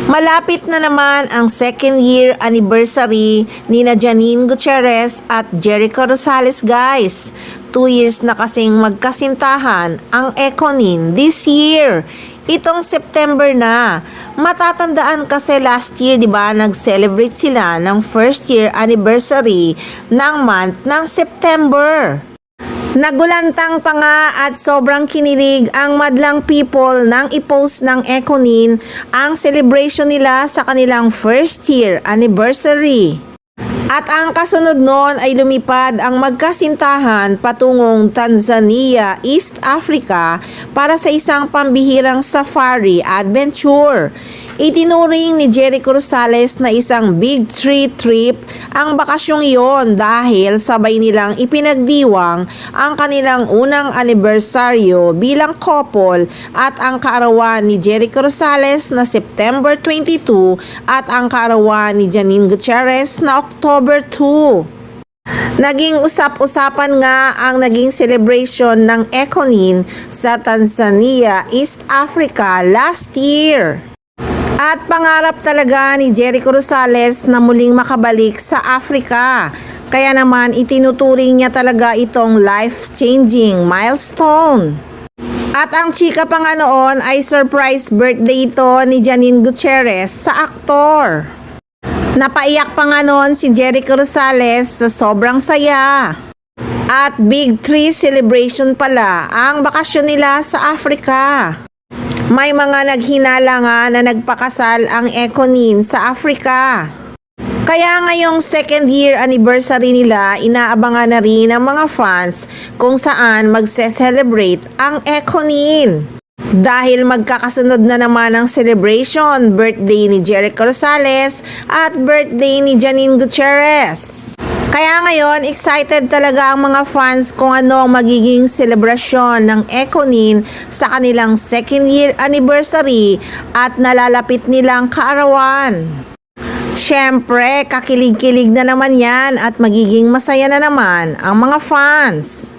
Malapit na naman ang second year anniversary ni Janine Gutierrez at Jericho Rosales, guys. 2 years na kasing magkasintahan ang Ekonin this year. Itong September na. Matatandaan kasi last year, di ba, nag-celebrate sila ng first year anniversary ng month ng September. Nagulantang pa nga at sobrang kinilig ang madlang people nang i-post ng Ekonin ang celebration nila sa kanilang first year anniversary. At ang kasunod nun ay lumipad ang magkasintahan patungong Tanzania, East Africa para sa isang pambihirang safari adventure. Itinuring ni Jericho Rosales na isang big tree trip ang bakasyong iyon dahil sabay nilang ipinagdiwang ang kanilang unang anibersaryo bilang couple at ang kaarawan ni Jericho Rosales na September 22 at ang kaarawan ni Janine Gutierrez na October 2. Naging usap-usapan nga ang naging celebration ng Ekonin sa Tanzania, East Africa last year. At pangarap talaga ni Jericho Rosales na muling makabalik sa Africa. Kaya naman itinuturing niya talaga itong life-changing milestone. At ang chika pa nga noon ay surprise birthday ito ni Janine Gutierrez sa aktor. Napaiyak pa nga noon si Jericho Rosales sa sobrang saya. At big tree celebration pala ang bakasyon nila sa Africa. May mga naghinala nga na nagpakasal ang Ekonin sa Africa. Kaya ngayong second year anniversary nila, inaabangan na rin ng mga fans kung saan magse-celebrate ang Ekonin. Dahil magkakasunod na naman ang celebration, birthday ni Jericho Rosales at birthday ni Janine Gutierrez. Kaya ngayon, excited talaga ang mga fans kung ano ang magiging selebrasyon ng Ekonin sa kanilang second year anniversary at nalalapit nilang kaarawan. Siyempre, kakilig-kilig na naman yan at magiging masaya na naman ang mga fans.